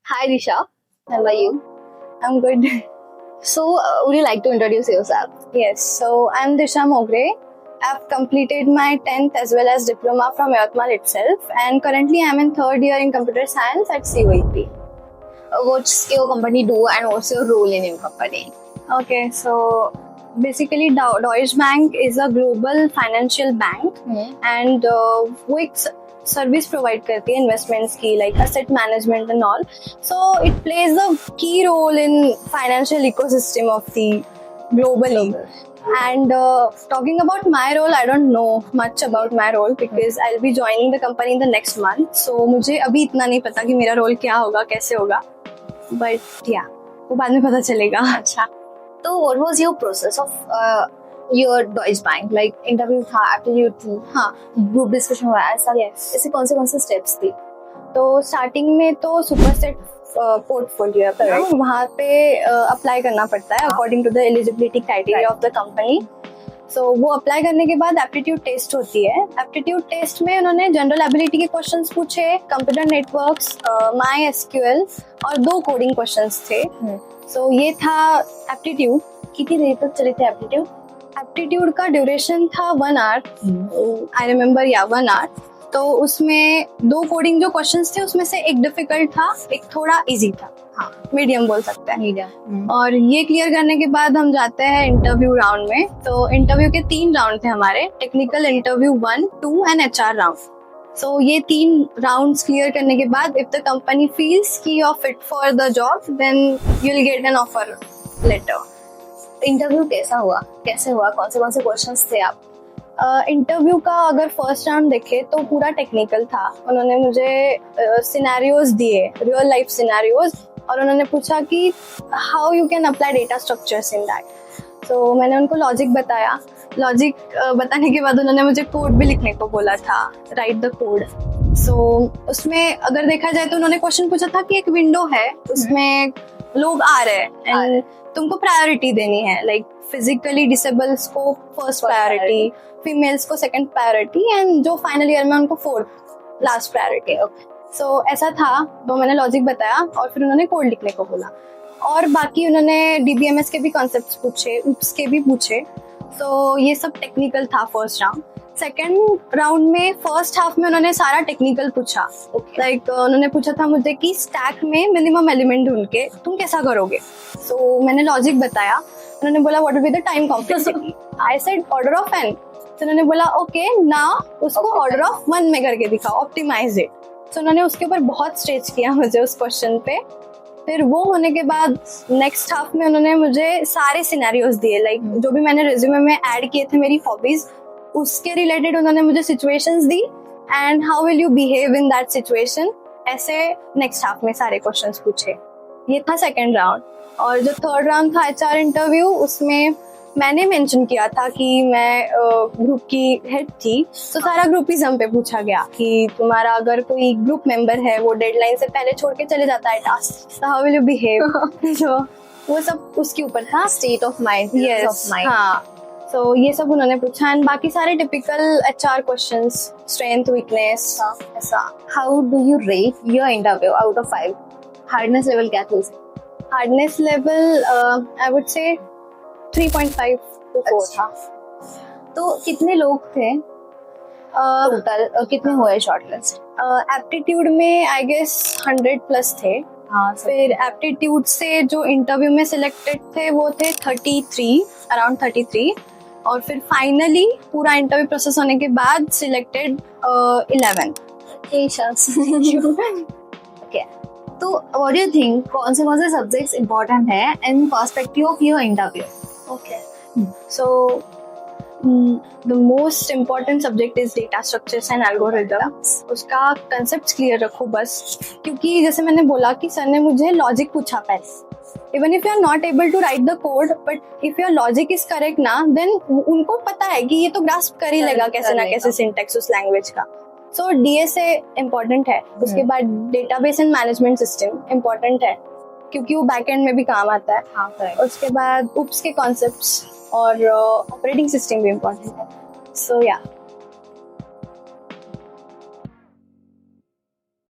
Hi Disha, how are you? I'm good. So, would you like to introduce yourself? Yes, so I'm Disha Mogre. I've completed my 10th as well as diploma from Yatmal itself, and currently I'm in third year in computer science at COEP. What's your company do and what's your role in your company? Okay, so basically Deutsche Bank is a global financial bank and वो एक service provide करती है investments की like asset management and all. So it plays a key role in financial ecosystem of the globally. And talking about my role, I don't know much about my role because I'll be joining the company in the next month. So मुझे अभी इतना नहीं पता कि मेरा role क्या होगा, कैसे होगा. But yeah, वो बाद में पता चलेगा. अच्छा. तो what was your process of your Deutsche Bank? Like interview था, aptitude थी, हाँ, group discussion हुआ ऐसा. Yes. ऐसे कौन से steps थी? तो स्टार्टिंग में तो सुपरसेट पोर्टफोलियो है, वहाँ पे अप्लाई करना पड़ता है according to the eligibility criteria of the company. So वो अप्लाई करने के बाद एप्टीट्यूड टेस्ट होती है. एप्टीट्यूड टेस्ट में उन्होंने जनरल एबिलिटी के क्वेश्चंस पूछे, कंप्यूटर नेटवर्क्स, माई एसक्यूएल और 2 कोडिंग क्वेश्चंस थे. सो ये था एप्टीट्यूड. कितनी देर तक चले थे एप्टीट्यूड? एप्टीट्यूड का ड्यूरेशन था 1 आवर. I remember 1 our. तो उसमें 2 कोडिंग जो क्वेश्चंस थे उसमें से एक डिफिकल्ट था, एक थोड़ा इजी था. हाँ, मीडियम बोल सकते हैं. मीडियम. और ये क्लियर करने के बाद हम जाते हैं इंटरव्यू राउंड में. तो इंटरव्यू के 3 राउंड थे हमारे, technical interview 1, 2 and HR round. So ये 3 राउंड्स क्लियर करने के बाद इफ द कंपनी फील्स कि you are fit for the job then you will get an offer letter. Interview कैसा हुआ, कैसे हुआ, कौन से क्वेश्चंस थे आप? इंटरव्यू का अगर फर्स्ट राउंड देखे तो पूरा टेक्निकल था. उन्होंने मुझे सिनेरियोज दिए, रियल लाइफ सिनेरियोज, और उन्होंने पूछा कि how you can apply data structures in that. तो मैंने उनको लॉजिक बताया. लॉजिक बताने के बाद उन्होंने मुझे कोड भी लिखने को बोला था, राइट द कोड. सो उसमें अगर देखा जाए तो उन्होंने क्वेश्चन पूछा था कि एक विंडो है, उसमें लोग आ रहे हैं एंड तुमको प्रायोरिटी देनी है, लाइक फिजिकली डिसेबल्स को फर्स्ट प्रायोरिटी, फीमेल्स को सेकंड प्रायोरिटी एंड जो फाइनल ईयर में उनको फोर्थ लास्ट प्रायोरिटी. सो ऐसा था. तो मैंने लॉजिक बताया और फिर उन्होंने कोड लिखने को बोला. और बाकी उन्होंने DBMS के भी कॉन्सेप्ट्स पूछे, UPS के भी पूछे. तो ये सब टेक्निकल था फर्स्ट राउंड. सेकेंड राउंड में फर्स्ट हाफ में उन्होंने सारा टेक्निकल पूछा. लाइक उन्होंने पूछा था मुझे कि स्टैक में मिनिमम एलिमेंट ढूंढ के तुम कैसा करोगे. सो मैंने लॉजिक बताया. उन्होंने बोला what will be the time complexity. I said order of n. तो उन्होंने बोला ओके ना उसको ऑर्डर ऑफ 1 में करके दिखाओ, ऑप्टिमाइज इट. तो उन्होंने उसके ऊपर बहुत स्ट्रेच किया मुझे उस क्वेश्चन पे. फिर वो होने के बाद नेक्स्ट हाफ में उन्होंने मुझे सारे सिनेरियोज दिए, लाइक जो भी मैंने रिज्यूमे में ऐड किए थे मेरी हॉबीज, उसके रिलेटेड उन्होंने मुझे situations the and how will you behave in that situation. ऐसे नेक्स्ट हाफ में सारे क्वेश्चंस पूछे. ये था सेकंड राउंड. और जो थर्ड राउंड था HR इंटरव्यू, उसमें मैंने मेंशन किया था कि मैं ग्रुप की हेड थी. तो सारा ग्रुपिज्म पे पूछा गया कि तुम्हारा अगर कोई ग्रुप मेंबर है वो डेडलाइन से पहले छोड़ के चले जाता है टास्क, तो हाउ विल यू बिहेव. तो वो सब उसके ऊपर था. State of mind. यस, हाँ. सो ये सब उन्होंने पूछा एंड बाकी सारे typical HR questions, strength, weakness, ऐसा. How do you rate your interview out of 5? Hardness level क्या था? Hardness level I would say 3.5 to 4 था. तो कितने लोग थे टोटल, कितने हुए शॉर्टलिस्ट? एप्टीट्यूड में आई गेस 100+ थे. हाँ. फिर एप्टीट्यूड से जो इंटरव्यू में सिलेक्टेड थे वो थे 33, अराउंड 33. और फिर फाइनली पूरा इंटरव्यू प्रोसेस होने के बाद सिलेक्टेड 11. ओके. तो व्हाट डू यू थिंक, कौन से सब्जेक्ट्स इंपॉर्टेंट है in perspective of your interview? Okay. So the most important subject is data structures and algorithms. उसका concepts clear रखो बस. क्योंकि जैसे मैंने बोला कि सर ने मुझे logic पूछा पहले. Even if you are not able to write the code, but if your logic is correct ना, then उनको पता है कि ये तो grasp कर ही लेगा कैसे ना कैसे syntax उस language का. So DSA important है. उसके बाद database and management system important है क्योंकि वो बैकएंड में भी काम आता है. हाँ. उसके बाद UPS के कॉन्सेप्ट्स और ऑपरेटिंग सिस्टम भी इम्पोर्टेंट है. सो या